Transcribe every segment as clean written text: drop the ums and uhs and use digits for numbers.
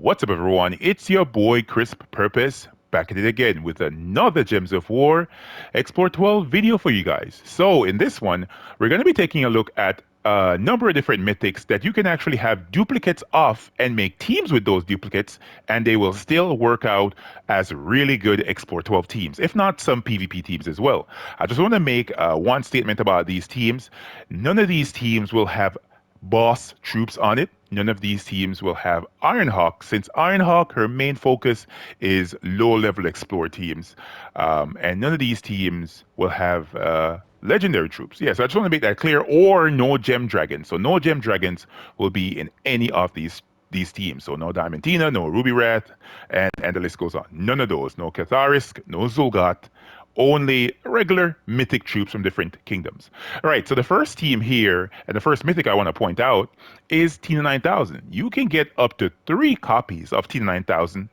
What's up, everyone? It's your boy Crisp Purpose back at it again with another Gems of War Explore 12 video for you guys. So, in this one, we're going to be taking a look at a number of different mythics that you can actually have duplicates of and make teams with those duplicates, and they will still work out as really good Explore 12 teams, if not some PvP teams as well. I just want to make one statement about these teams. None of these teams will have boss troops on it. None of these teams will have Ironhawk, since Ironhawk, her main focus is low-level Explorer teams. And none of these teams will have legendary troops. Yeah, so I just want to make that clear. Or no Gem Dragons. So no Gem Dragons will be in any of these teams. So no Diamantina, no Ruby Rat, and the list goes on. None of those. No Catharisk, no Zul'Got, only regular mythic troops from different kingdoms. All right, so the first team here, and the first mythic I want to point out, is Tina 9000. You can get up to 3 copies of Tina 9000,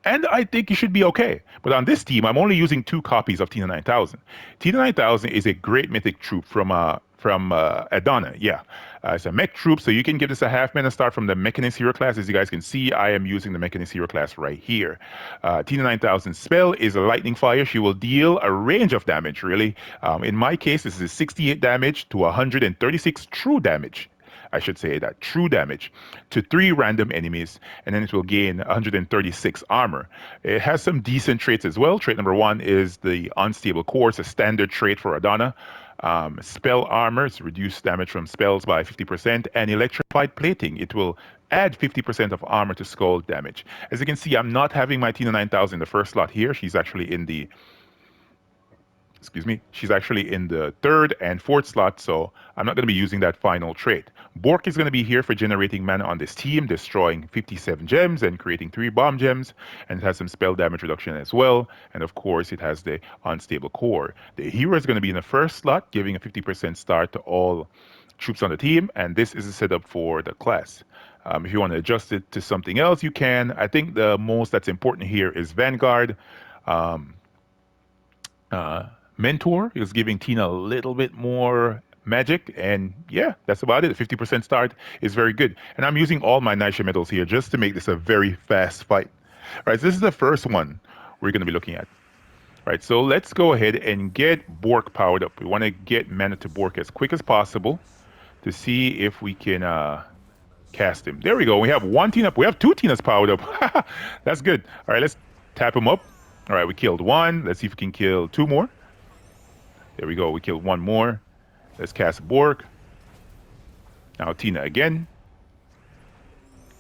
and I think you should be okay. But on this team, I'm only using 2 copies of Tina 9000. Tina 9000 is a great mythic troop from Adana, yeah. It's a mech troop, so you can give this a half mana start from the Mechanist hero class. As you guys can see, I am using the Mechanist hero class right here. Tina 9000 spell is a lightning fire. She will deal a range of damage, really. In my case, this is 68 damage to 136 true damage. I should say that true damage to 3 random enemies, and then it will gain 136 armor. It has some decent traits as well. Trait number 1 is the unstable core. It's a standard trait for Adana. Spell armor, it's reduced damage from spells by 50%, and electrified plating, it will add 50% of armor to skull damage. As you can see, I'm not having my Tina 9000 in the first slot here. She's actually in the she's actually in the 3rd and 4th slot, so I'm not going to be using that final trait. Bork is going to be here for generating mana on this team, destroying 57 gems and creating 3 bomb gems, and it has some spell damage reduction as well, and of course it has the unstable core. The hero is going to be in the 1st slot, giving a 50% start to all troops on the team, and this is a setup for the class. If you want to adjust it to something else, you can. I think the most that's important here is Vanguard. Mentor is giving Tina a little bit more magic, and yeah, that's about it. A 50% start is very good. And I'm using all my Nisha medals here just to make this a very fast fight. All right, so this is the first one we're going to be looking at. All right, so let's go ahead and get Bork powered up. We want to get mana to Bork as quick as possible to see if we can cast him. There we go. We have 1 Tina. We have 2 Tinas powered up. That's good. All right, let's tap him up. All right, we killed 1. Let's see if we can kill 2 more. There we go. We killed 1 more. Let's cast Bork. Now Tina again.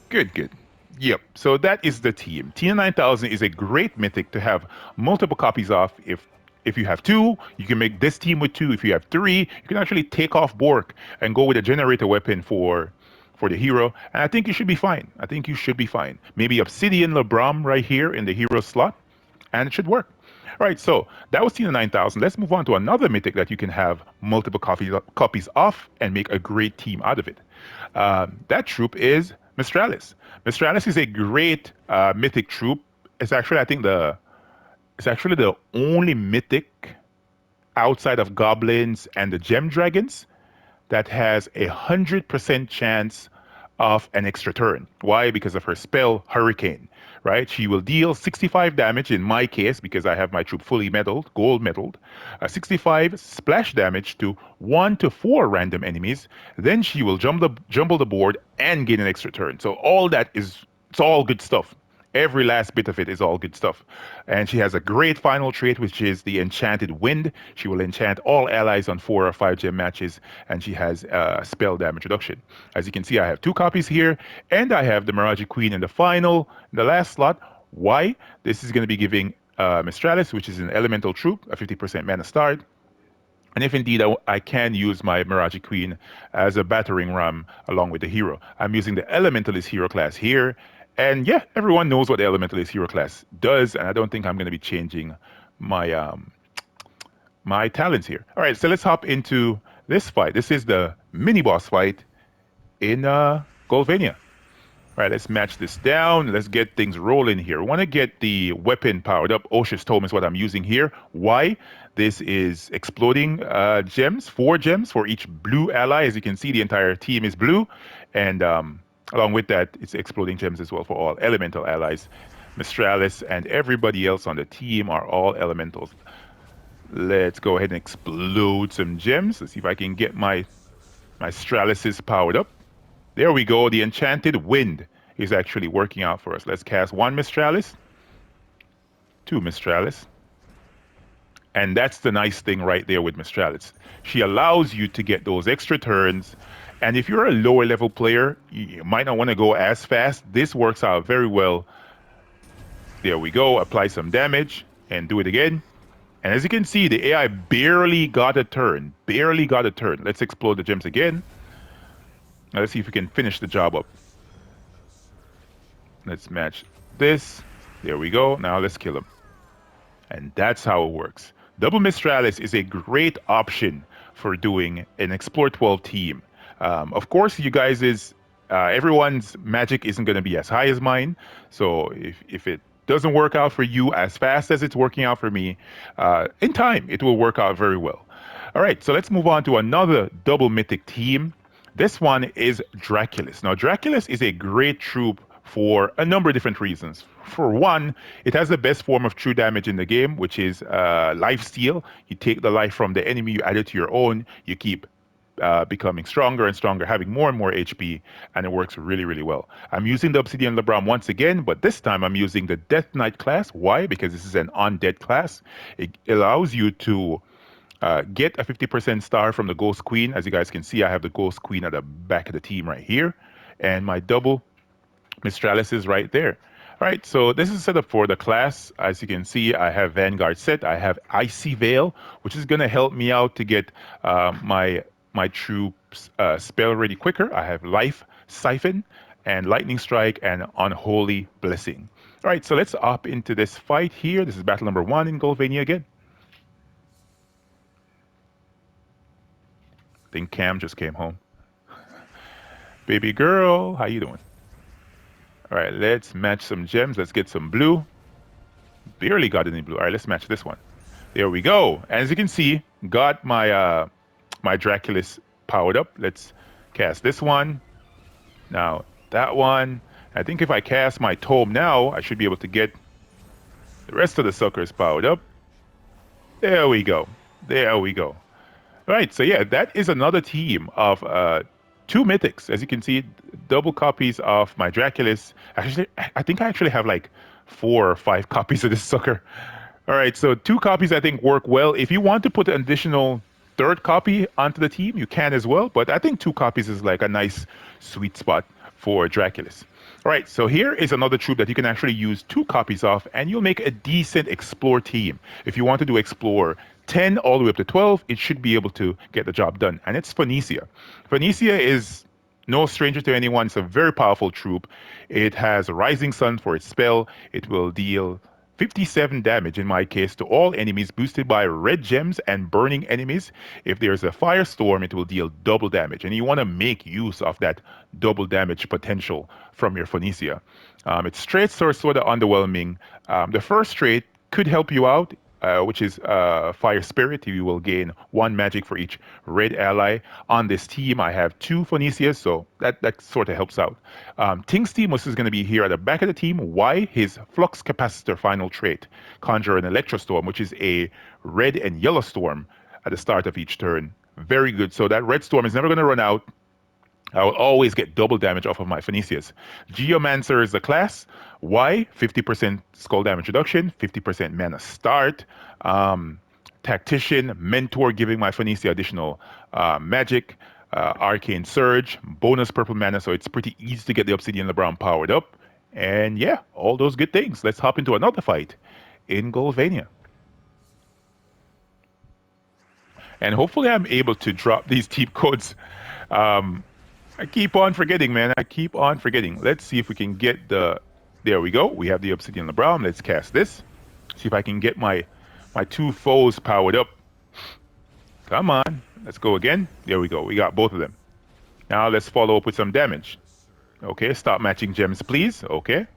Good, good. Yep. So that is the team. Tina 9000 is a great mythic to have multiple copies of. If you have 2, you can make this team with 2. If you have 3, you can actually take off Bork and go with a generator weapon for the hero. And I think you should be fine. I think you should be fine. Maybe Obsidian Labram right here in the hero slot, and it should work. All right, so that was Tina 9000. Let's move on to another mythic that you can have multiple copies of and make a great team out of it. That troop is Mistris. Mistris is a great mythic troop. It's actually, I think, it's actually the only mythic outside of goblins and the gem dragons that has 100% chance of an extra turn. Why? Because of her spell, Hurricane, right? She will deal 65 damage in my case, because I have my troop fully medaled, gold medaled, 65 splash damage to 1 to 4 random enemies. Then she will jumble the board and gain an extra turn. So all that it's all good stuff. Every last bit of it is all good stuff. And she has a great final trait, which is the Enchanted Wind. She will enchant all allies on 4 or 5 gem matches, and she has spell damage reduction. As you can see, I have 2 copies here, and I have the Mirage Queen in the last slot. Why? This is going to be giving Mistris, which is an elemental troop, a 50% mana start. And if indeed I can use my Mirage Queen as a battering ram along with the hero. I'm using the Elementalist hero class here. And yeah, everyone knows what the Elementalist hero class does, and I don't think I'm going to be changing my my talents here. All right, so let's hop into this fight. This is the mini boss fight in Golvania. All right, let's match this down. Let's get things rolling here. I want to get the weapon powered up. Osh's Tome is what I'm using here. Why? This is exploding gems, 4 gems for each blue ally. As you can see, the entire team is blue, and Along with that, it's exploding gems as well for all elemental allies. Mistralis and everybody else on the team are all elementals. Let's go ahead and explode some gems. Let's see if I can get my Stralices powered up. There we go. The Enchanted Wind is actually working out for us. Let's cast one Mistralis, two Mistralis. And that's the nice thing right there with Mistralis. She allows you to get those extra turns. And if you're a lower level player, you might not want to go as fast. This works out very well. There we go. Apply some damage and do it again. And as you can see, the AI barely got a turn. Barely got a turn. Let's explode the gems again. Now let's see if we can finish the job up. Let's match this. There we go. Now let's kill him. And that's how it works. Double Mistralis is a great option for doing an Explore 12 team. Of course, you guys everyone's magic isn't going to be as high as mine. So if it doesn't work out for you as fast as it's working out for me, in time, it will work out very well. All right, so let's move on to another double mythic team. This one is Draculus. Now, Draculus is a great troop for a number of different reasons. For one, it has the best form of true damage in the game, which is life steal. You take the life from the enemy, you add it to your own, you keep becoming stronger and stronger, having more and more HP, and it works really, really well. I'm using the Obsidian Labram once again, but this time I'm using the Death Knight class. Why? Because this is an undead class. It allows you to get a 50% star from the Ghost Queen. As you guys can see, I have the Ghost Queen at the back of the team right here, and my double Mistralis is right there. All right, so this is set up for the class. As you can see, I have Vanguard set. I have Icy Veil, which is going to help me out to get my troops spell ready quicker. I have Life Siphon and Lightning Strike and Unholy Blessing. All right, so let's hop into this fight here. This is battle number 1 in Golvania again. I think Cam just came home. Baby girl, how you doing? All right, let's match some gems. Let's get some blue. Barely got any blue. All right, let's match this one. There we go. As you can see, got my my Draculus powered up. Let's cast this one. Now that one. I think if I cast my Tome now, I should be able to get the rest of the suckers powered up. There we go. There we go. All right, so yeah, that is another team of 2 mythics. As you can see, double copies of my Draculus. Actually, I think I actually have like 4 or 5 copies of this sucker. All right, so 2 copies I think work well. If you want to put an additional 3rd copy onto the team, you can as well. But I think 2 copies is like a nice sweet spot for Draculus. All right, so here is another troop that you can actually use 2 copies of, and you'll make a decent Explore team. If you want to do Explore 10 all the way up to 12, it should be able to get the job done. And it's Phoenicia. Phoenicia is no stranger to anyone. It's a very powerful troop. It has a Rising Sun for its spell. It will deal 57 damage in my case to all enemies boosted by red gems and burning enemies. If there's a firestorm, it will deal double damage. And you want to make use of that double damage potential from your Phoenicia. Its traits are sort of underwhelming. The first trait could help you out, which is Fire Spirit. You will gain 1 magic for each red ally. On this team, I have 2 Phoenicias, so that sort of helps out. Tingstemus is going to be here at the back of the team. Why? His Flux Capacitor final trait. Conjure an Electrostorm, which is a red and yellow storm at the start of each turn. Very good. So that red storm is never going to run out. I will always get double damage off of my Phoenicias. Geomancer is the class. Why? 50% skull damage reduction, 50% mana start. Tactician, Mentor, giving my Phoenicia additional magic. Arcane Surge, bonus purple mana, so it's pretty easy to get the Obsidian Labram powered up. And yeah, all those good things. Let's hop into another fight in Golvania. And hopefully I'm able to drop these team codes. I keep on forgetting, man. I keep on forgetting. Let's see if we can get the... There we go. We have the Obsidian Labram. Let's cast this. See if I can get my 2 foes powered up. Come on. Let's go again. There we go. We got both of them. Now let's follow up with some damage. Okay, stop matching gems, please. Okay.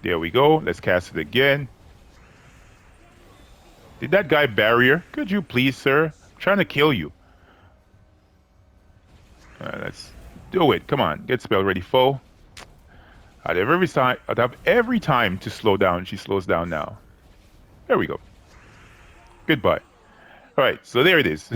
There we go. Let's cast it again. Did that guy barrier? Could you please, sir? I'm trying to kill you. Let's Do it. Come on. Get spell ready, foe. I'd have every time to slow down. She slows down now. There we go. Goodbye. All right, so there it is.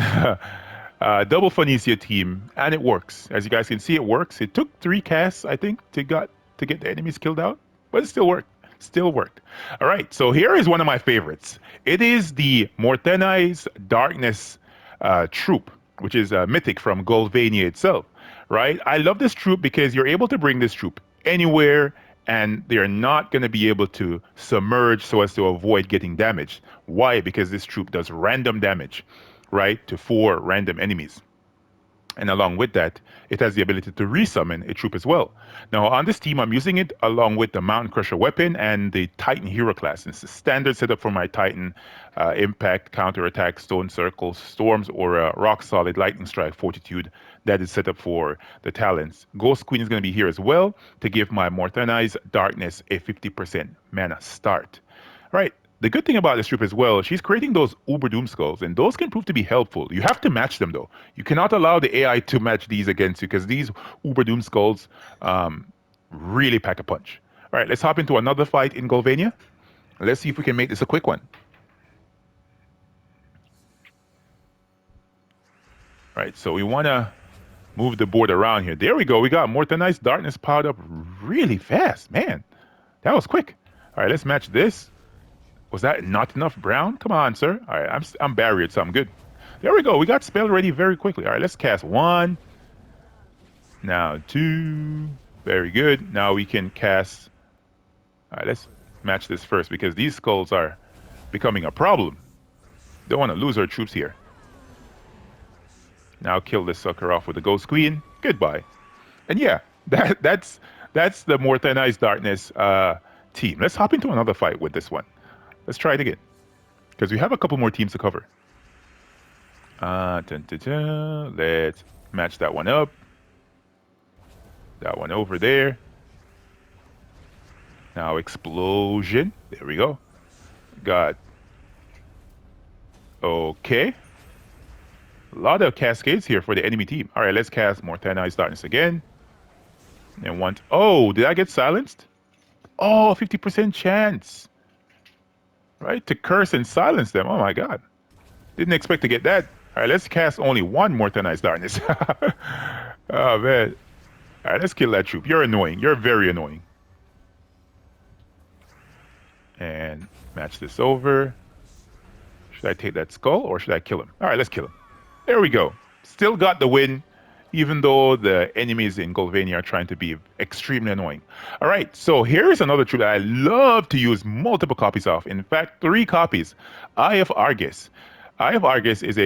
Double Phoenicia team, and it works. As you guys can see, it works. It took 3 casts, I think, to get the enemies killed out, but it still worked. Still worked. All right, so here is one of my favorites. It is the Morais Darkness troop, which is a mythic from Golvania itself, right? I love this troop because you're able to bring this troop anywhere and they're not going to be able to submerge so as to avoid getting damaged. Why? Because this troop does random damage, right, to 4 random enemies. And along with that, it has the ability to resummon a troop as well. Now, on this team, I'm using it along with the Mountain Crusher weapon and the Titan hero class. It's the standard setup for my Titan: impact, counterattack, stone circle, storms, or rock solid lightning strike, fortitude. That is set up for the talents. Ghost Queen is going to be here as well to give my Morais Darkness a 50% mana start. All right. The good thing about this troop as well, she's creating those Uber Doom Skulls, and those can prove to be helpful. You have to match them, though. You cannot allow the AI to match these against you, because these Uber Doom Skulls really pack a punch. All right, let's hop into another fight in Golvania. Let's see if we can make this a quick one. All right, so we want to move the board around here. There we go. We got Morais Darkness powered up really fast. Man, that was quick. All right, let's match this. Was that not enough brown? Come on, sir. All right, I'm barriered, so I'm good. There we go. We got spell ready very quickly. All right, let's cast 1. Now 2. Very good. Now we can cast... All right, let's match this first because these skulls are becoming a problem. Don't want to lose our troops here. Now kill this sucker off with the Ghost Queen. Goodbye. And yeah, that's the Morais Darkness team. Let's hop into another fight with this one. Let's try it again, because we have a couple more teams to cover. Let's match that one up. That one over there. Now explosion. There we go. Got... Okay. A lot of cascades here for the enemy team. All right, let's cast Morais Darkness again. And once... Oh, did I get silenced? Oh, 50% chance. Right, to curse and silence them. Oh my god. Didn't expect to get that. All right, let's cast only 1 Morais Darkness. Oh man. All right, let's kill that troop. You're annoying. You're very annoying. And match this over. Should I take that skull or should I kill him? All right, let's kill him. There we go. Still got the win, even though the enemies in Golvania are trying to be extremely annoying. All right, so here's another troop that I love to use multiple copies of. In fact, 3 copies. Eye of Argus. Eye of Argus is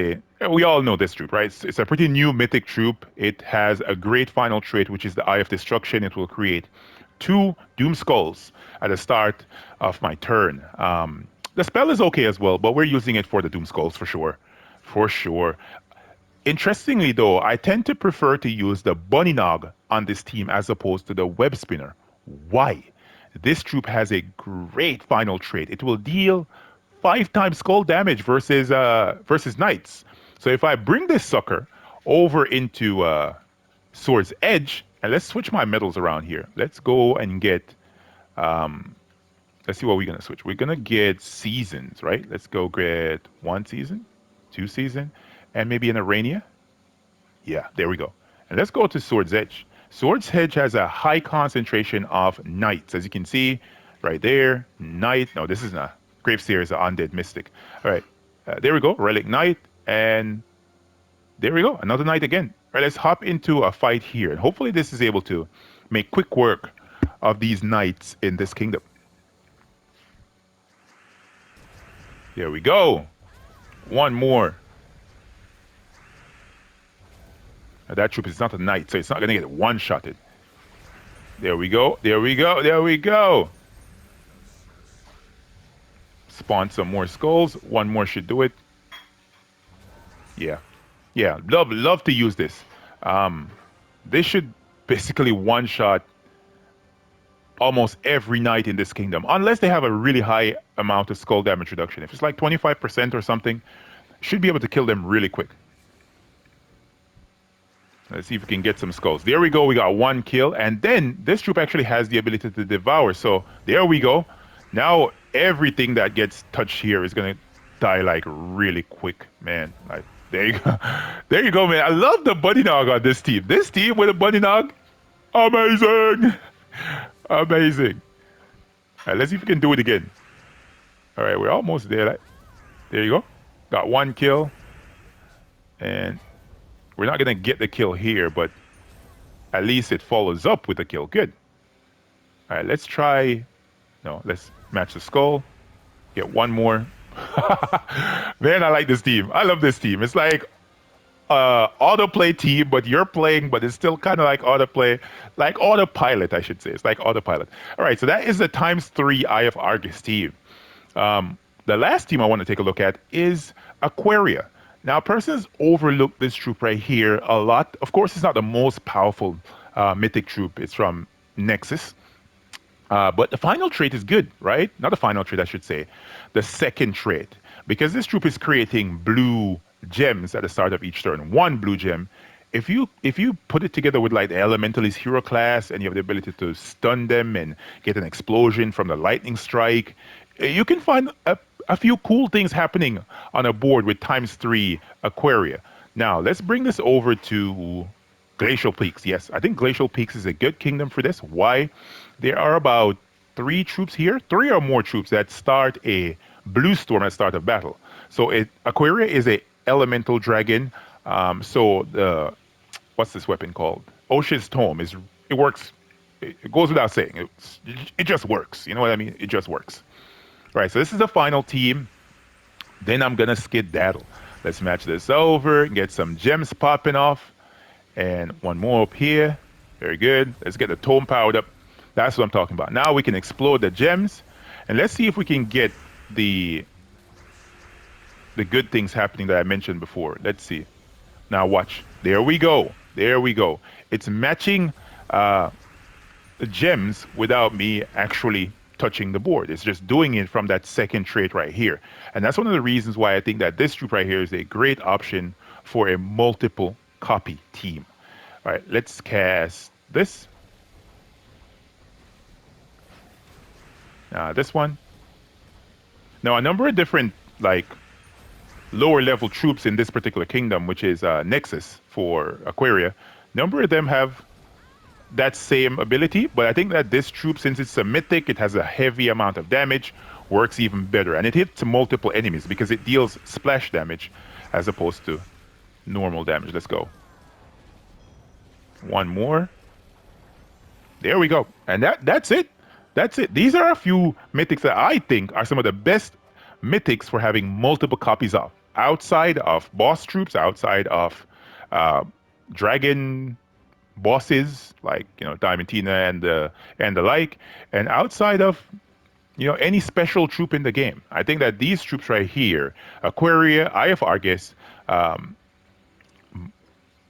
we all know this troop, right? It's a pretty new mythic troop. It has a great final trait, which is the Eye of Destruction. It will create 2 Doom Skulls at the start of my turn. The spell is okay as well, but we're using it for the Doom Skulls for sure. For sure. Interestingly, though, I tend to prefer to use the Bunny Nog on this team as opposed to the Web Spinner. Why? This troop has a great final trait. It will deal 5 times skull damage versus knights. So if I bring this sucker over into Sword's Edge, and let's switch my metals around here. Let's go and get... let's see what we're going to switch. We're going to get seasons, right? Let's go get 1 season, 2 season, and maybe an Arania. Yeah, there we go. And let's go to Sword's Edge. Sword's Edge has a high concentration of knights. As you can see, right there, knight. No, this is not. Graveseer is an undead mystic. All right, there we go. Relic Knight, and there we go. Another knight again. All right, let's hop into a fight here. And hopefully this is able to make quick work of these knights in this kingdom. There we go. 1 more. Now that troop is not a knight, so it's not going to get one-shotted. There we go. There we go. There we go. Spawn some more skulls. 1 more should do it. Yeah. Yeah. Love to use this. They should basically one-shot almost every knight in this kingdom, unless they have a really high amount of skull damage reduction. If it's like 25% or something, should be able to kill them really quick. Let's see if we can get some skulls. There we go. We got 1 kill. And then this troop actually has the ability to devour. So there we go. Now everything that gets touched here is going to die like really quick, man. Like, there you go. There you go, man. I love the buddy nog on this team. This team with a buddy nog, amazing. Amazing. All right, let's see if we can do it again. All right, we're almost there. Right? There you go. Got 1 kill. And we're not going to get the kill here, but at least it follows up with a kill. Good. All right, let's try. No, let's match the skull. Get 1 more. Man, I like this team. I love this team. It's like autoplay team, but you're playing, but it's still kind of like autoplay, like autopilot, I should say. It's like autopilot. All right, so that is the ×3 Eye of Argus team. The last team I want to take a look at is Aquaria. Now, persons overlook this troop right here a lot. Of course, it's not the most powerful mythic troop. It's from Nexus. But the final trait is good, right? Not the final trait, I should say. The second trait. Because this troop is creating blue gems at the start of each turn. 1 blue gem. If you put it together with like the Elementalist hero class and you have the ability to stun them and get an explosion from the lightning strike, you can find a few cool things happening on a board with ×3 Aquaria. Now, let's bring this over to Glacial Peaks. Yes, I think Glacial Peaks is a good kingdom for this. Why? There are about 3 troops here, 3 or more troops that start a blue storm at the start of battle. So Aquaria is a elemental dragon. So the, what's this weapon called? Ocean's Tome. It works. It goes without saying. It just works. You know what I mean? It just works. All right, so this is the final team. Then I'm going to skedaddle. Let's match this over, get some gems popping off. And 1 more up here. Very good. Let's get the tome powered up. That's what I'm talking about. Now we can explode the gems. And let's see if we can get the good things happening that I mentioned before. Let's see. Now watch. There we go. There we go. It's matching the gems without me actually touching the board. It's just doing it from that second trait right here. And that's one of the reasons why I think that this troop right here is a great option for a multiple copy team. All right, let's cast this. This one. Now, a number of different like lower level troops in this particular kingdom, which is Nexus for Aquaria, number of them have that same ability, but I think that this troop, since it's a mythic, it has a heavy amount of damage, works even better. And it hits multiple enemies because it deals splash damage as opposed to normal damage. Let's go. 1 more. There we go. And that's it. That's it. These are a few mythics that I think are some of the best mythics for having multiple copies of. Outside of boss troops, outside of dragon bosses like Diamantina and the like, and outside of any special troop in the game. I think that these troops right here, Aquaria, Eye of Argus,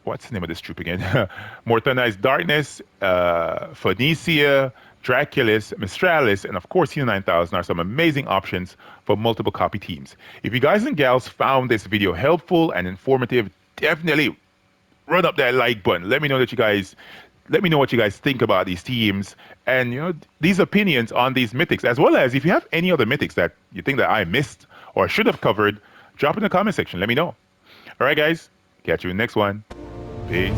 what's the name of this troop again? Morais Darkness, Phoenicia, Dracula, Mistris, and of course Hina 9000 are some amazing options for multiple copy teams. If you guys and gals found this video helpful and informative, definitely run up that like button. Let me know what you guys think about these teams and these opinions on these mythics, as well as if you have any other mythics that you think that I missed or should have covered, drop in the comment section. Let me know. All right, guys. Catch you in the next one. Peace.